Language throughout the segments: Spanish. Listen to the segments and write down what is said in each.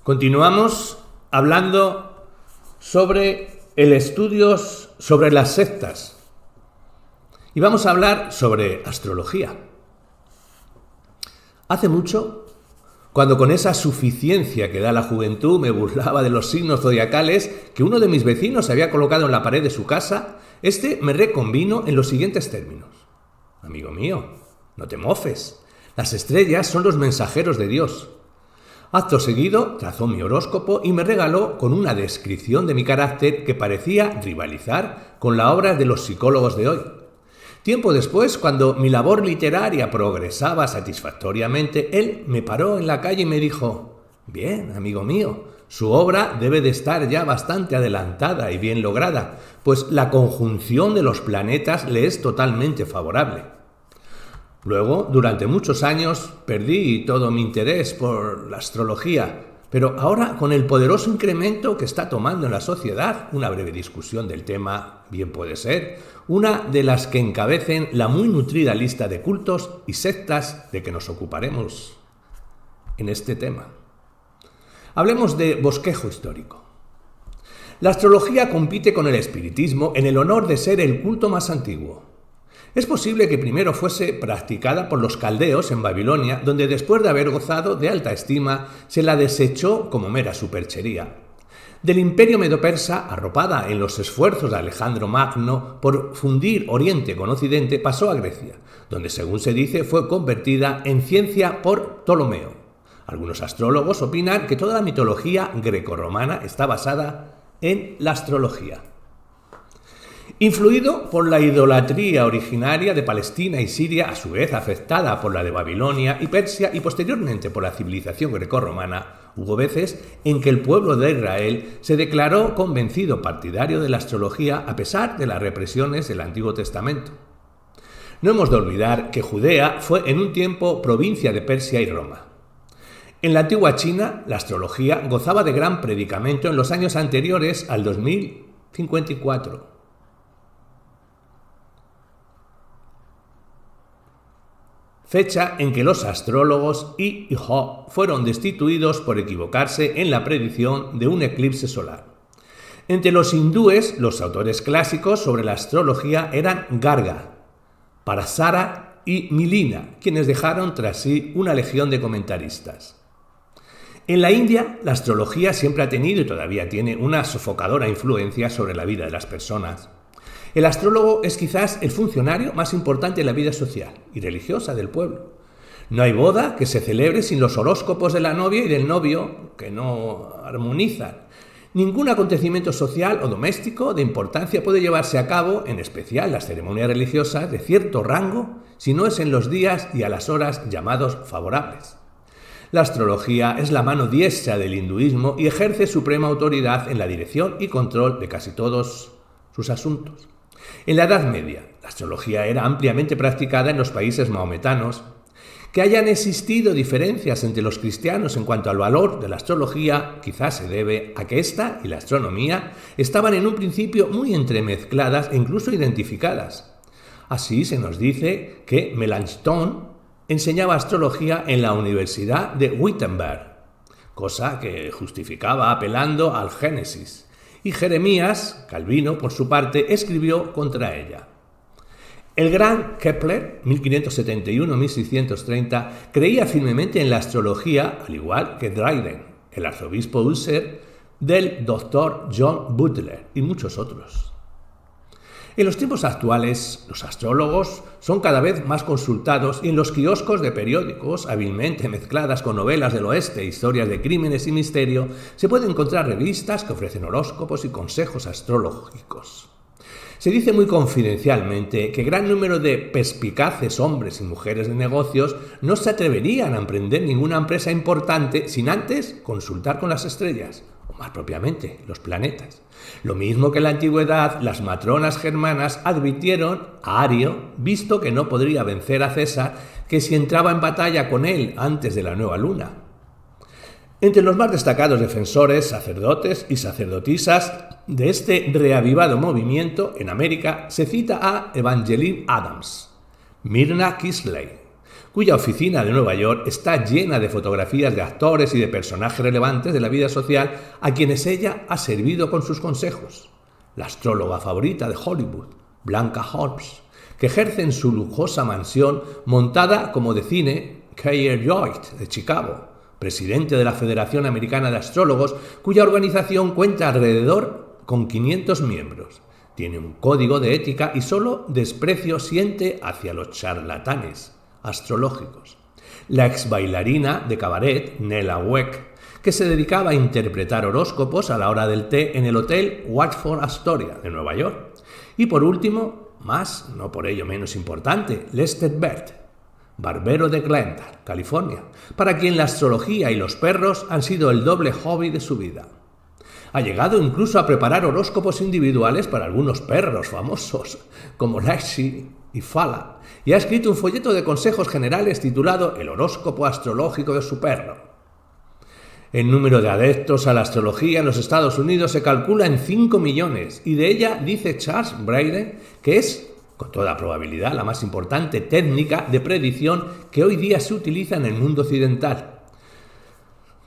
Continuamos hablando sobre el estudio sobre las sectas y vamos a hablar sobre astrología. Hace mucho, cuando con esa suficiencia que da la juventud me burlaba de los signos zodiacales que uno de mis vecinos había colocado en la pared de su casa, me reconvino en los siguientes términos. Amigo mío, no te mofes. Las estrellas son los mensajeros de Dios. Acto seguido, trazó mi horóscopo y me regaló con una descripción de mi carácter que parecía rivalizar con la obra de los psicólogos de hoy. Tiempo después, cuando mi labor literaria progresaba satisfactoriamente, él me paró en la calle y me dijo: «Bien, amigo mío, su obra debe de estar ya bastante adelantada y bien lograda, pues la conjunción de los planetas le es totalmente favorable». Luego, durante muchos años, perdí todo mi interés por la astrología, pero ahora, con el poderoso incremento que está tomando en la sociedad, una breve discusión del tema bien puede ser una de las que encabecen la muy nutrida lista de cultos y sectas de que nos ocuparemos en este tema. Hablemos de bosquejo histórico. La astrología compite con el espiritismo en el honor de ser el culto más antiguo. Es posible que primero fuese practicada por los caldeos en Babilonia, donde después de haber gozado de alta estima, se la desechó como mera superchería. Del imperio medo-persa, arropada en los esfuerzos de Alejandro Magno por fundir Oriente con Occidente, pasó a Grecia, donde según se dice fue convertida en ciencia por Ptolomeo. Algunos astrólogos opinan que toda la mitología grecorromana está basada en la astrología. Influido por la idolatría originaria de Palestina y Siria, a su vez afectada por la de Babilonia y Persia y posteriormente por la civilización grecorromana, hubo veces en que el pueblo de Israel se declaró convencido partidario de la astrología a pesar de las represiones del Antiguo Testamento. No hemos de olvidar que Judea fue en un tiempo provincia de Persia y Roma. En la antigua China, la astrología gozaba de gran predicamento en los años anteriores al 2054. Fecha en que los astrólogos Yi y Ho fueron destituidos por equivocarse en la predicción de un eclipse solar. Entre los hindúes, los autores clásicos sobre la astrología eran Garga, Parasara y Milina, quienes dejaron tras sí una legión de comentaristas. En la India, la astrología siempre ha tenido y todavía tiene una sofocadora influencia sobre la vida de las personas. El astrólogo es quizás el funcionario más importante en la vida social y religiosa del pueblo. No hay boda que se celebre sin los horóscopos de la novia y del novio que no armonizan. Ningún acontecimiento social o doméstico de importancia puede llevarse a cabo, en especial las ceremonias religiosas de cierto rango, si no es en los días y a las horas llamados favorables. La astrología es la mano diestra del hinduismo y ejerce suprema autoridad en la dirección y control de casi todos sus asuntos. En la Edad Media, la astrología era ampliamente practicada en los países mahometanos. Que hayan existido diferencias entre los cristianos en cuanto al valor de la astrología quizás se debe a que esta y la astronomía estaban en un principio muy entremezcladas e incluso identificadas. Así se nos dice que Melanchthon enseñaba astrología en la Universidad de Wittenberg, cosa que justificaba apelando al Génesis. Y Jeremías, Calvino, por su parte, escribió contra ella. El gran Kepler, 1571-1630, creía firmemente en la astrología, al igual que Dryden, el arzobispo Ulster, del doctor John Butler y muchos otros. En los tiempos actuales, los astrólogos son cada vez más consultados y en los kioscos de periódicos, hábilmente mezcladas con novelas del oeste, historias de crímenes y misterio, se pueden encontrar revistas que ofrecen horóscopos y consejos astrológicos. Se dice muy confidencialmente que gran número de perspicaces hombres y mujeres de negocios no se atreverían a emprender ninguna empresa importante sin antes consultar con las estrellas, o más propiamente, los planetas. Lo mismo que en la antigüedad, las matronas germanas advirtieron a Ario, visto que no podría vencer a César, que si entraba en batalla con él antes de la nueva luna. Entre los más destacados defensores, sacerdotes y sacerdotisas de este reavivado movimiento en América se cita a Evangeline Adams, Myrna Kisley, cuya oficina de Nueva York está llena de fotografías de actores y de personajes relevantes de la vida social a quienes ella ha servido con sus consejos. La astróloga favorita de Hollywood, Blanca Holmes, que ejerce en su lujosa mansión montada como de cine Keir Lloyd de Chicago, presidente de la Federación Americana de Astrólogos, cuya organización cuenta alrededor con 500 miembros. Tiene un código de ética y solo desprecio siente hacia los charlatanes astrológicos. La ex bailarina de cabaret, Nella Weck, que se dedicaba a interpretar horóscopos a la hora del té en el hotel Watford Astoria de Nueva York. Y por último, más, no por ello menos importante, Lester Bert, barbero de Glendale, California, para quien la astrología y los perros han sido el doble hobby de su vida. Ha llegado incluso a preparar horóscopos individuales para algunos perros famosos, como Lexi y Fala, y ha escrito un folleto de consejos generales titulado El horóscopo astrológico de su perro. El número de adeptos a la astrología en los Estados Unidos se calcula en 5 millones, y de ella dice Charles Braden que es, con toda probabilidad, la más importante técnica de predicción que hoy día se utiliza en el mundo occidental.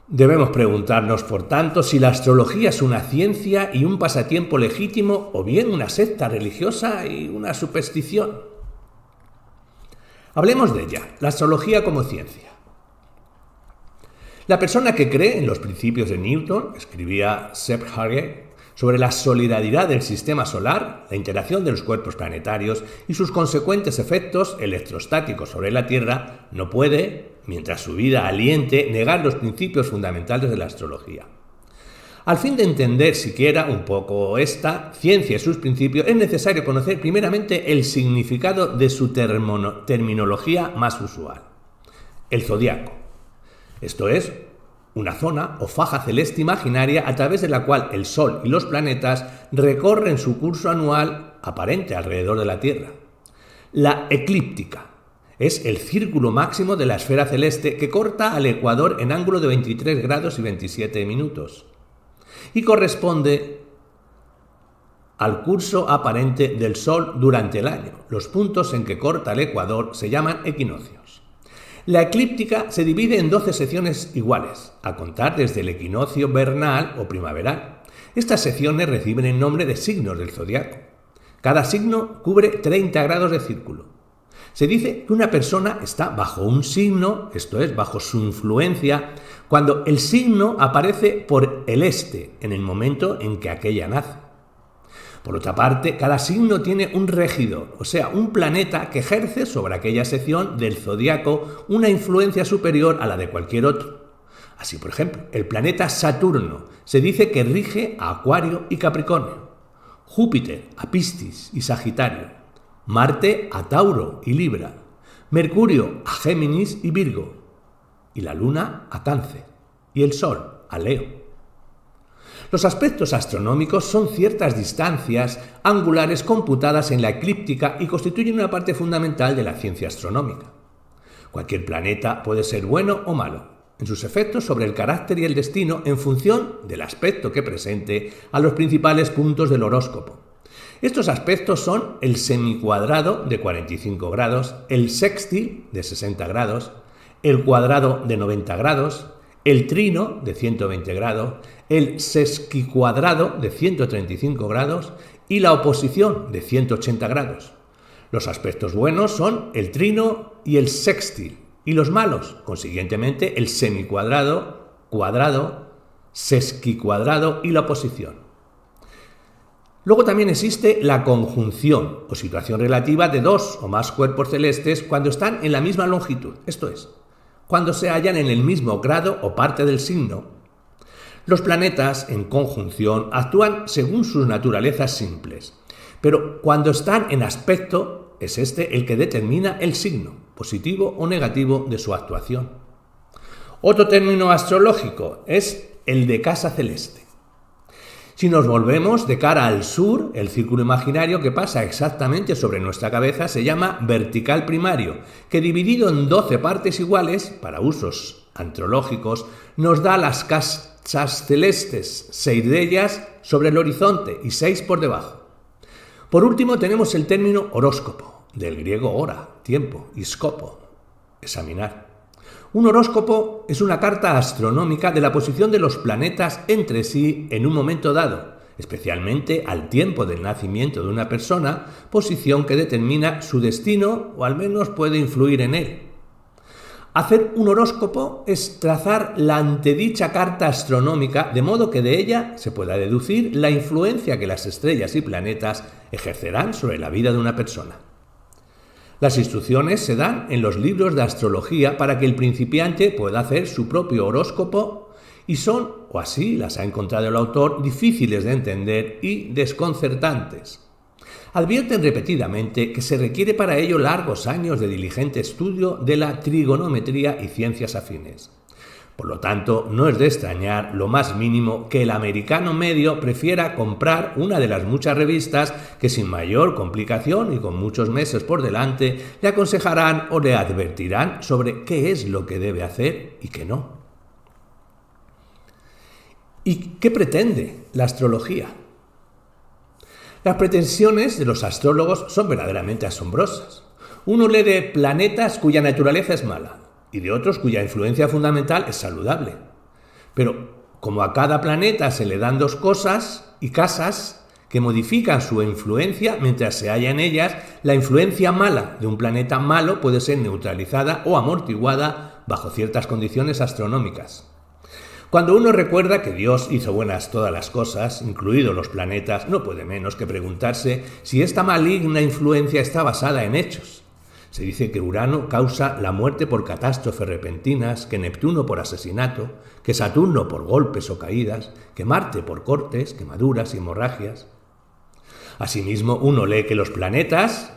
Debemos preguntarnos, por tanto, si la astrología es una ciencia y un pasatiempo legítimo o bien una secta religiosa y una superstición. Hablemos de ella, la astrología como ciencia. La persona que cree en los principios de Newton, escribía Sepp Harge, sobre la solidaridad del sistema solar, la interacción de los cuerpos planetarios y sus consecuentes efectos electrostáticos sobre la Tierra, no puede, mientras su vida aliente, negar los principios fundamentales de la astrología. Al fin de entender siquiera un poco esta ciencia y sus principios, es necesario conocer primeramente el significado de su terminología más usual, el zodiaco. Esto es, una zona o faja celeste imaginaria a través de la cual el Sol y los planetas recorren su curso anual aparente alrededor de la Tierra. La eclíptica es el círculo máximo de la esfera celeste que corta al ecuador en ángulo de 23 grados y 27 minutos y corresponde al curso aparente del Sol durante el año. Los puntos en que corta el ecuador se llaman equinoccios. La eclíptica se divide en 12 secciones iguales, a contar desde el equinoccio vernal o primaveral. Estas secciones reciben el nombre de signos del zodiaco. Cada signo cubre 30 grados de círculo. Se dice que una persona está bajo un signo, esto es, bajo su influencia, cuando el signo aparece por el este, en el momento en que aquella nace. Por otra parte, cada signo tiene un regidor, o sea, un planeta que ejerce sobre aquella sección del zodiaco una influencia superior a la de cualquier otro. Así, por ejemplo, el planeta Saturno se dice que rige a Acuario y Capricornio, Júpiter a Piscis y Sagitario, Marte a Tauro y Libra, Mercurio a Géminis y Virgo, y la Luna a Cáncer, y el Sol a Leo. Los aspectos astronómicos son ciertas distancias angulares computadas en la eclíptica y constituyen una parte fundamental de la ciencia astronómica. Cualquier planeta puede ser bueno o malo en sus efectos sobre el carácter y el destino en función del aspecto que presente a los principales puntos del horóscopo. Estos aspectos son el semicuadrado de 45 grados, el sextil de 60 grados, el cuadrado de 90 grados, el trino de 120 grados, el sesquicuadrado de 135 grados y la oposición de 180 grados. Los aspectos buenos son el trino y el sextil, y los malos, consiguientemente, el semicuadrado, cuadrado, sesquicuadrado y la oposición. Luego también existe la conjunción o situación relativa de dos o más cuerpos celestes cuando están en la misma longitud, esto es, cuando se hallan en el mismo grado o parte del signo. Los planetas en conjunción actúan según sus naturalezas simples, pero cuando están en aspecto es este el que determina el signo, positivo o negativo, de su actuación. Otro término astrológico es el de casa celeste. Si nos volvemos de cara al sur, el círculo imaginario que pasa exactamente sobre nuestra cabeza se llama vertical primario, que dividido en 12 partes iguales, para usos astrológicos, nos da las casas celestes, 6 de ellas sobre el horizonte y 6 por debajo. Por último tenemos el término horóscopo, del griego hora, tiempo, y scopo, examinar. Un horóscopo es una carta astronómica de la posición de los planetas entre sí en un momento dado, especialmente al tiempo del nacimiento de una persona, posición que determina su destino o al menos puede influir en él. Hacer un horóscopo es trazar la antedicha carta astronómica de modo que de ella se pueda deducir la influencia que las estrellas y planetas ejercerán sobre la vida de una persona. Las instrucciones se dan en los libros de astrología para que el principiante pueda hacer su propio horóscopo y son, o así las ha encontrado el autor, difíciles de entender y desconcertantes. Advierten repetidamente que se requiere para ello largos años de diligente estudio de la trigonometría y ciencias afines. Por lo tanto, no es de extrañar lo más mínimo que el americano medio prefiera comprar una de las muchas revistas que sin mayor complicación y con muchos meses por delante le aconsejarán o le advertirán sobre qué es lo que debe hacer y qué no. ¿Y qué pretende la astrología? Las pretensiones de los astrólogos son verdaderamente asombrosas. Uno lee de planetas cuya naturaleza es mala y de otros cuya influencia fundamental es saludable. Pero como a cada planeta se le dan dos cosas y casas que modifican su influencia mientras se halla en ellas, la influencia mala de un planeta malo puede ser neutralizada o amortiguada bajo ciertas condiciones astronómicas. Cuando uno recuerda que Dios hizo buenas todas las cosas, incluidos los planetas, no puede menos que preguntarse si esta maligna influencia está basada en hechos. Se dice que Urano causa la muerte por catástrofes repentinas, que Neptuno por asesinato, que Saturno por golpes o caídas, que Marte por cortes, quemaduras y hemorragias. Asimismo, uno lee que los planetas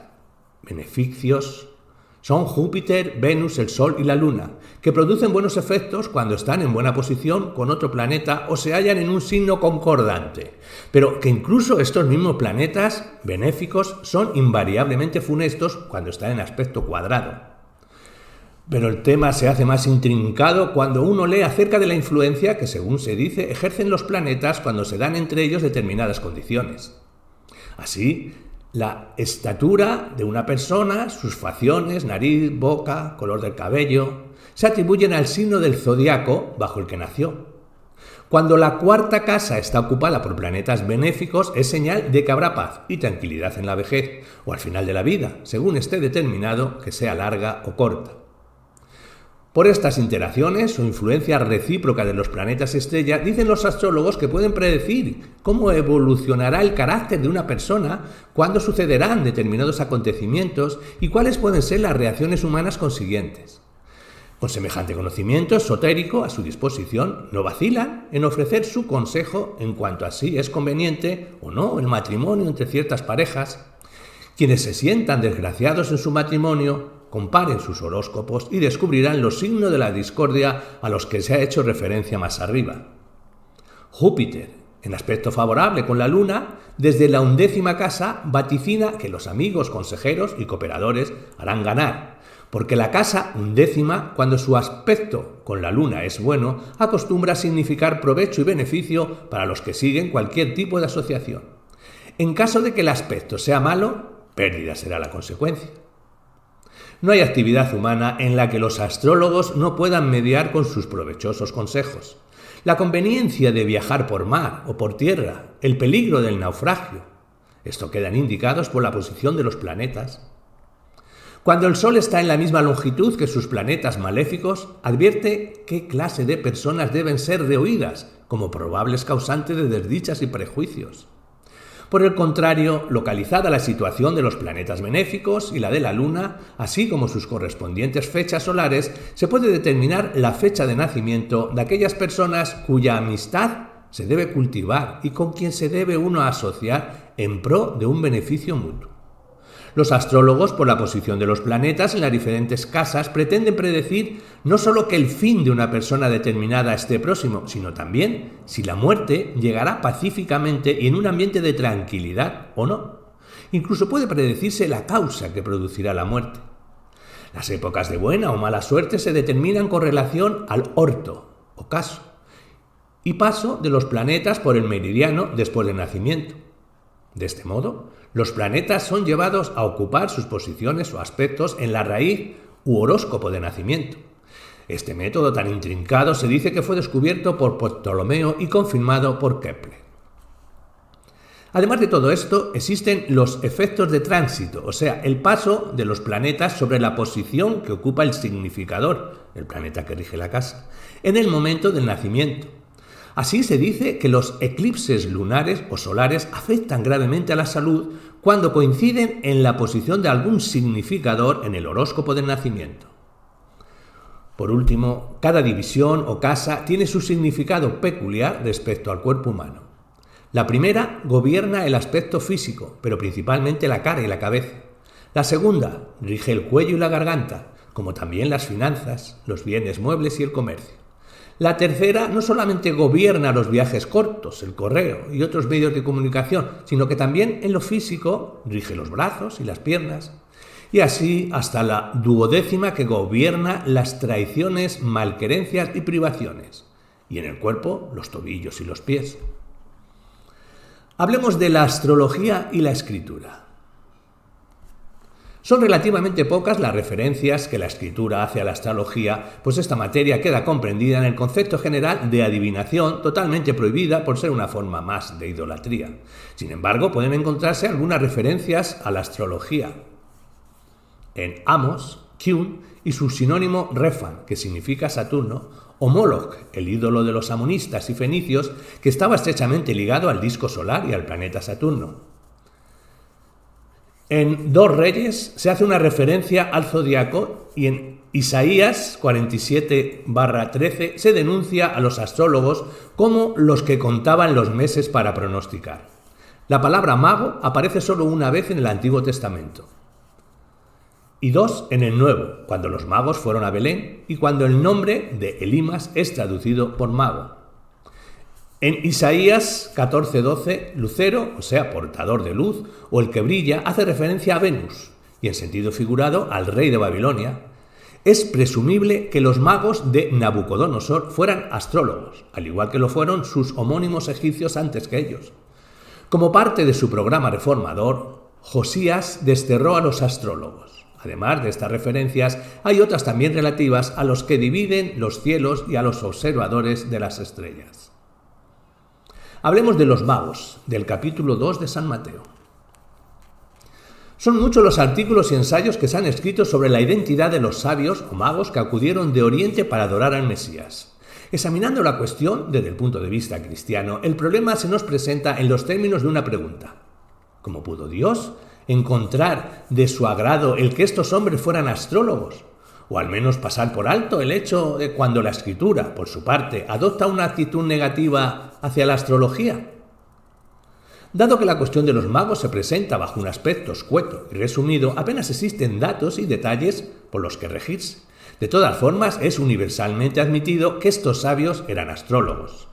beneficios son Júpiter, Venus, el Sol y la Luna, que producen buenos efectos cuando están en buena posición con otro planeta o se hallan en un signo concordante, pero que incluso estos mismos planetas benéficos son invariablemente funestos cuando están en aspecto cuadrado. Pero el tema se hace más intrincado cuando uno lee acerca de la influencia que, según se dice, ejercen los planetas cuando se dan entre ellos determinadas condiciones. Así, la estatura de una persona, sus facciones, nariz, boca, color del cabello, se atribuyen al signo del zodiaco bajo el que nació. Cuando la cuarta casa está ocupada por planetas benéficos, es señal de que habrá paz y tranquilidad en la vejez o al final de la vida, según esté determinado que sea larga o corta. Por estas interacciones o influencia recíproca de los planetas estrella, dicen los astrólogos que pueden predecir cómo evolucionará el carácter de una persona, cuándo sucederán determinados acontecimientos y cuáles pueden ser las reacciones humanas consiguientes. Con semejante conocimiento esotérico a su disposición, no vacilan en ofrecer su consejo en cuanto a si es conveniente o no el matrimonio entre ciertas parejas. Quienes se sientan desgraciados en su matrimonio, comparen sus horóscopos y descubrirán los signos de la discordia a los que se ha hecho referencia más arriba. Júpiter, en aspecto favorable con la Luna, desde la 11ª casa vaticina que los amigos, consejeros y cooperadores harán ganar, porque la casa 11ª, cuando su aspecto con la Luna es bueno, acostumbra a significar provecho y beneficio para los que siguen cualquier tipo de asociación. En caso de que el aspecto sea malo, pérdida será la consecuencia. No hay actividad humana en la que los astrólogos no puedan mediar con sus provechosos consejos. La conveniencia de viajar por mar o por tierra, el peligro del naufragio. Esto quedan indicados por la posición de los planetas. Cuando el Sol está en la misma longitud que sus planetas maléficos, advierte qué clase de personas deben ser rehuidas como probables causantes de desdichas y prejuicios. Por el contrario, localizada la situación de los planetas benéficos y la de la Luna, así como sus correspondientes fechas solares, se puede determinar la fecha de nacimiento de aquellas personas cuya amistad se debe cultivar y con quien se debe uno asociar en pro de un beneficio mutuo. Los astrólogos, por la posición de los planetas en las diferentes casas, pretenden predecir no solo que el fin de una persona determinada esté próximo, sino también si la muerte llegará pacíficamente y en un ambiente de tranquilidad o no. Incluso puede predecirse la causa que producirá la muerte. Las épocas de buena o mala suerte se determinan con relación al orto o caso y paso de los planetas por el meridiano después del nacimiento. De este modo, los planetas son llevados a ocupar sus posiciones o aspectos en la raíz u horóscopo de nacimiento. Este método tan intrincado se dice que fue descubierto por Ptolomeo y confirmado por Kepler. Además de todo esto, existen los efectos de tránsito, o sea, el paso de los planetas sobre la posición que ocupa el significador, el planeta que rige la casa, en el momento del nacimiento. Así se dice que los eclipses lunares o solares afectan gravemente a la salud cuando coinciden en la posición de algún significador en el horóscopo del nacimiento. Por último, cada división o casa tiene su significado peculiar respecto al cuerpo humano. La primera gobierna el aspecto físico, pero principalmente la cara y la cabeza. La segunda rige el cuello y la garganta, como también las finanzas, los bienes muebles y el comercio. La tercera no solamente gobierna los viajes cortos, el correo y otros medios de comunicación, sino que también en lo físico rige los brazos y las piernas. Y así hasta la duodécima, que gobierna las traiciones, malquerencias y privaciones. Y en el cuerpo, los tobillos y los pies. Hablemos de la astrología y la escritura. Son relativamente pocas las referencias que la escritura hace a la astrología, pues esta materia queda comprendida en el concepto general de adivinación, totalmente prohibida por ser una forma más de idolatría. Sin embargo, pueden encontrarse algunas referencias a la astrología en Amos, Kyun y su sinónimo Refan, que significa Saturno, o Moloch, el ídolo de los amonistas y fenicios, que estaba estrechamente ligado al disco solar y al planeta Saturno. En 2 Reyes se hace una referencia al zodiaco y en Isaías 47:13 se denuncia a los astrólogos como los que contaban los meses para pronosticar. La palabra mago aparece solo una vez en el Antiguo Testamento y 2 en el Nuevo, cuando los magos fueron a Belén y cuando el nombre de Elimas es traducido por mago. En Isaías 14:12, lucero, o sea, portador de luz, o el que brilla, hace referencia a Venus, y en sentido figurado al rey de Babilonia. Es presumible que los magos de Nabucodonosor fueran astrólogos, al igual que lo fueron sus homónimos egipcios antes que ellos. Como parte de su programa reformador, Josías desterró a los astrólogos. Además de estas referencias, hay otras también relativas a los que dividen los cielos y a los observadores de las estrellas. Hablemos de los magos, del capítulo 2 de San Mateo. Son muchos los artículos y ensayos que se han escrito sobre la identidad de los sabios o magos que acudieron de Oriente para adorar al Mesías. Examinando la cuestión desde el punto de vista cristiano, el problema se nos presenta en los términos de una pregunta. ¿Cómo pudo Dios encontrar de su agrado el que estos hombres fueran astrólogos? O al menos pasar por alto el hecho de cuando la Escritura, por su parte, adopta una actitud negativa hacia la astrología. Dado que la cuestión de los magos se presenta bajo un aspecto escueto y resumido, apenas existen datos y detalles por los que regirse. De todas formas, es universalmente admitido que estos sabios eran astrólogos.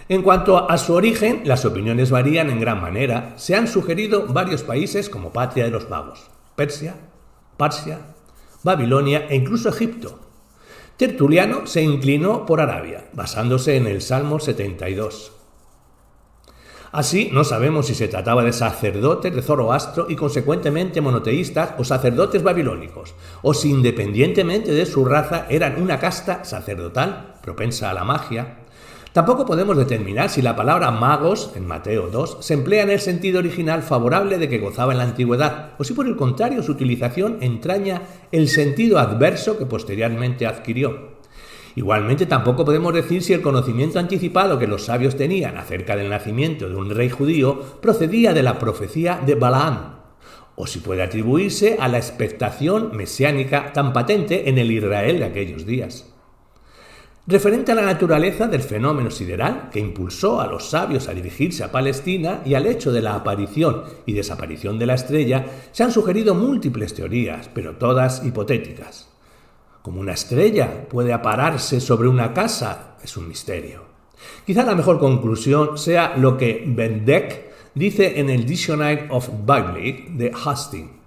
En cuanto a su origen, las opiniones varían en gran manera. Se han sugerido varios países como patria de los magos: Persia, Parsia, Babilonia e incluso Egipto. Tertuliano se inclinó por Arabia, basándose en el Salmo 72. Así, no sabemos si se trataba de sacerdotes de Zoroastro y consecuentemente monoteístas o sacerdotes babilónicos, o si independientemente de su raza eran una casta sacerdotal propensa a la magia. Tampoco podemos determinar si la palabra magos, en Mateo 2, se emplea en el sentido original favorable de que gozaba en la antigüedad, o si por el contrario su utilización entraña el sentido adverso que posteriormente adquirió. Igualmente tampoco podemos decir si el conocimiento anticipado que los sabios tenían acerca del nacimiento de un rey judío procedía de la profecía de Balaam, o si puede atribuirse a la expectación mesiánica tan patente en el Israel de aquellos días. Referente a la naturaleza del fenómeno sideral que impulsó a los sabios a dirigirse a Palestina y al hecho de la aparición y desaparición de la estrella, se han sugerido múltiples teorías, pero todas hipotéticas. Como una estrella puede apararse sobre una casa, es un misterio. Quizá la mejor conclusión sea lo que Bendeck dice en el Dictionary of Bible de Hastings.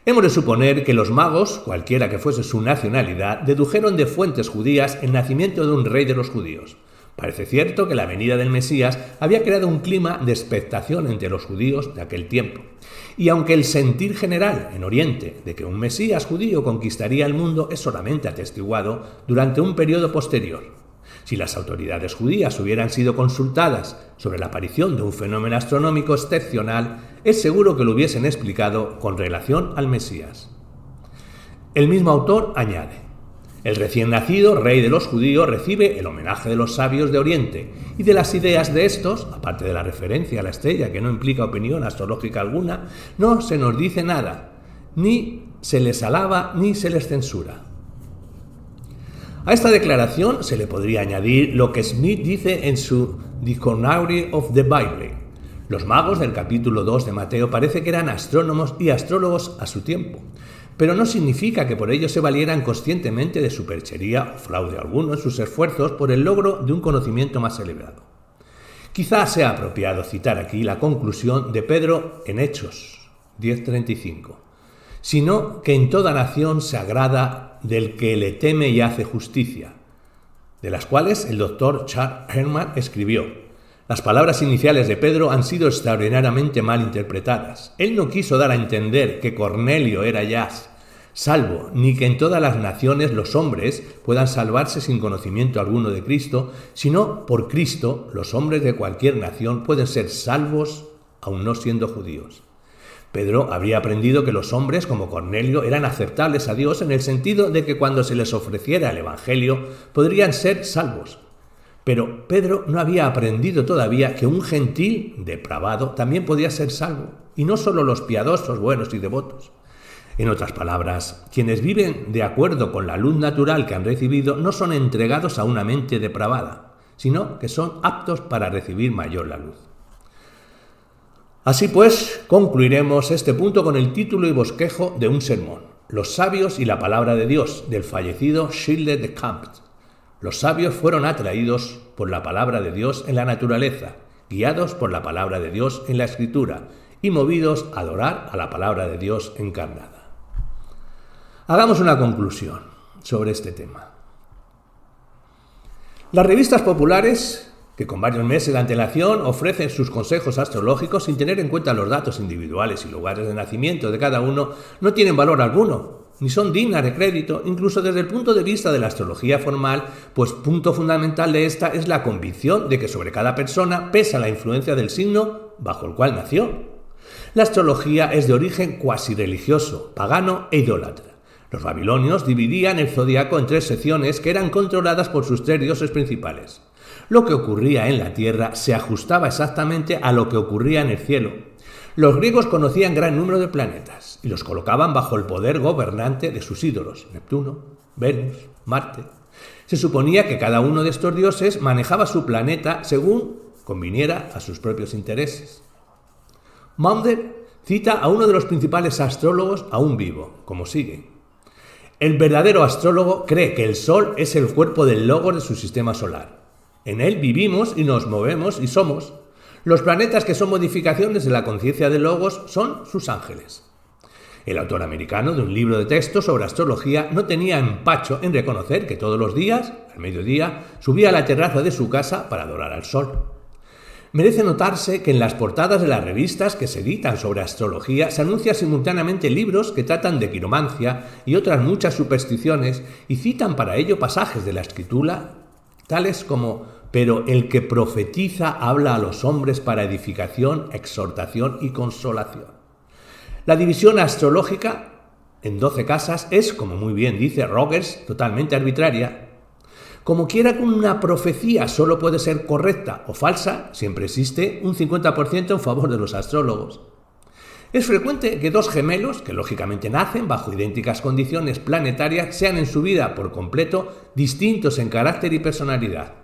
Hemos de suponer que los magos, cualquiera que fuese su nacionalidad, dedujeron de fuentes judías el nacimiento de un rey de los judíos. Parece cierto que la venida del Mesías había creado un clima de expectación entre los judíos de aquel tiempo. Y aunque el sentir general en Oriente de que un Mesías judío conquistaría el mundo es solamente atestiguado durante un periodo posterior. Si las autoridades judías hubieran sido consultadas sobre la aparición de un fenómeno astronómico excepcional, es seguro que lo hubiesen explicado con relación al Mesías. El mismo autor añade: el recién nacido rey de los judíos recibe el homenaje de los sabios de Oriente y de las ideas de estos, aparte de la referencia a la estrella que no implica opinión astrológica alguna, no se nos dice nada, ni se les alaba ni se les censura. A esta declaración se le podría añadir lo que Smith dice en su Dictionary of the Bible. Los magos del capítulo 2 de Mateo parece que eran astrónomos y astrólogos a su tiempo, pero no significa que por ello se valieran conscientemente de superchería o fraude alguno en sus esfuerzos por el logro de un conocimiento más elevado. Quizás sea apropiado citar aquí la conclusión de Pedro en Hechos 10:35, sino que en toda nación se agrada del que le teme y hace justicia, de las cuales el doctor Charles Herman escribió: las palabras iniciales de Pedro han sido extraordinariamente mal interpretadas. Él no quiso dar a entender que Cornelio era ya salvo, ni que en todas las naciones los hombres puedan salvarse sin conocimiento alguno de Cristo, sino por Cristo los hombres de cualquier nación pueden ser salvos aun no siendo judíos. Pedro habría aprendido que los hombres como Cornelio eran aceptables a Dios en el sentido de que cuando se les ofreciera el Evangelio podrían ser salvos. Pero Pedro no había aprendido todavía que un gentil depravado también podía ser salvo, y no solo los piadosos, buenos y devotos. En otras palabras, quienes viven de acuerdo con la luz natural que han recibido no son entregados a una mente depravada, sino que son aptos para recibir mayor la luz. Así pues, concluiremos este punto con el título y bosquejo de un sermón: Los sabios y la palabra de Dios, del fallecido Gilles de Camp. Los sabios fueron atraídos por la palabra de Dios en la naturaleza, guiados por la palabra de Dios en la Escritura y movidos a adorar a la palabra de Dios encarnada. Hagamos una conclusión sobre este tema. Las revistas populares, que con varios meses de antelación ofrecen sus consejos astrológicos sin tener en cuenta los datos individuales y lugares de nacimiento de cada uno, no tienen valor alguno, ni son dignas de crédito, incluso desde el punto de vista de la astrología formal, pues punto fundamental de esta es la convicción de que sobre cada persona pesa la influencia del signo bajo el cual nació. La astrología es de origen cuasi religioso, pagano e idólatra. Los babilonios dividían el zodiaco en 3 secciones que eran controladas por sus 3 dioses principales. Lo que ocurría en la tierra se ajustaba exactamente a lo que ocurría en el cielo. Los griegos conocían gran número de planetas y los colocaban bajo el poder gobernante de sus ídolos, Neptuno, Venus, Marte. Se suponía que cada uno de estos dioses manejaba su planeta según conviniera a sus propios intereses. Maunder cita a uno de los principales astrólogos aún vivo, como sigue: el verdadero astrólogo cree que el Sol es el cuerpo del logos de su sistema solar. En él vivimos y nos movemos y somos. Los planetas, que son modificaciones de la conciencia del logos, son sus ángeles. El autor americano de un libro de texto sobre astrología no tenía empacho en reconocer que todos los días, al mediodía, subía a la terraza de su casa para adorar al sol. Merece notarse que en las portadas de las revistas que se editan sobre astrología se anuncian simultáneamente libros que tratan de quiromancia y otras muchas supersticiones y citan para ello pasajes de la Escritura, tales como: pero el que profetiza habla a los hombres para edificación, exhortación y consolación. La división astrológica en 12 casas es, como muy bien dice Rogers, totalmente arbitraria. Como quiera que una profecía solo puede ser correcta o falsa, siempre existe un 50% en favor de los astrólogos. Es frecuente que 2 gemelos, que lógicamente nacen bajo idénticas condiciones planetarias, sean en su vida por completo distintos en carácter y personalidad.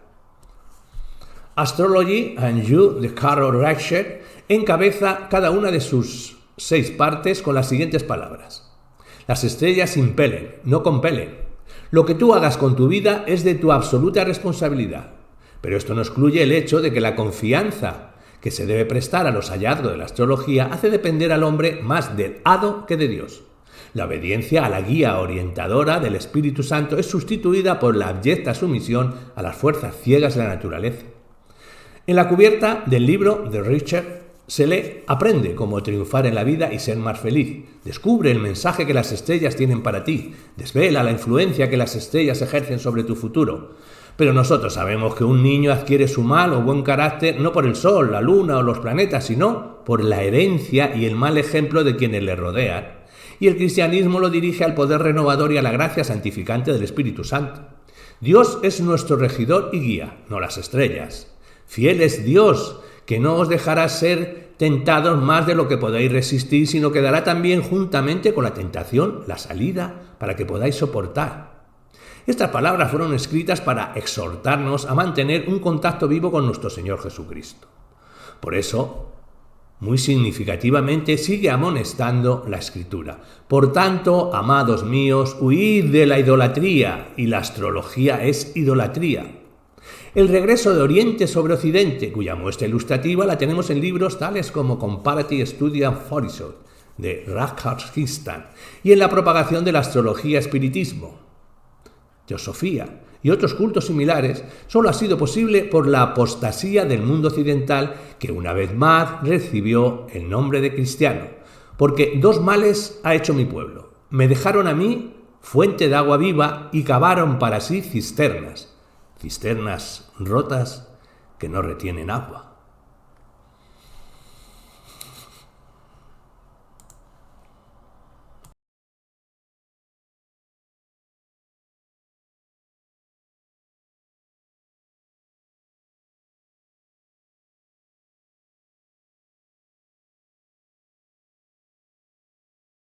Astrology and You de Carol Reicher encabeza cada una de sus 6 partes con las siguientes palabras: las estrellas impelen, no compelen. Lo que tú hagas con tu vida es de tu absoluta responsabilidad. Pero esto no excluye el hecho de que la confianza que se debe prestar a los hallazgos de la astrología hace depender al hombre más del hado que de Dios. La obediencia a la guía orientadora del Espíritu Santo es sustituida por la abyecta sumisión a las fuerzas ciegas de la naturaleza. En la cubierta del libro de Richard se lee: aprende cómo triunfar en la vida y ser más feliz. Descubre el mensaje que las estrellas tienen para ti. Desvela la influencia que las estrellas ejercen sobre tu futuro. Pero nosotros sabemos que un niño adquiere su mal o buen carácter no por el sol, la luna o los planetas, sino por la herencia y el mal ejemplo de quienes le rodean. Y el cristianismo lo dirige al poder renovador y a la gracia santificante del Espíritu Santo. Dios es nuestro regidor y guía, no las estrellas. Fiel es Dios, que no os dejará ser tentados más de lo que podáis resistir, sino que dará también juntamente con la tentación la salida para que podáis soportar. Estas palabras fueron escritas para exhortarnos a mantener un contacto vivo con nuestro Señor Jesucristo. Por eso, muy significativamente, sigue amonestando la Escritura. Por tanto, amados míos, huid de la idolatría, y la astrología es idolatría. El regreso de Oriente sobre Occidente, cuya muestra ilustrativa la tenemos en libros tales como Comparative Study and Foresight, de Rutgers Christian, y en la propagación de la astrología, espiritismo, teosofía y otros cultos similares, solo ha sido posible por la apostasía del mundo occidental, que una vez más recibió el nombre de cristiano. Porque dos males ha hecho mi pueblo: me dejaron a mí fuente de agua viva y cavaron para sí cisternas rotas que no retienen agua.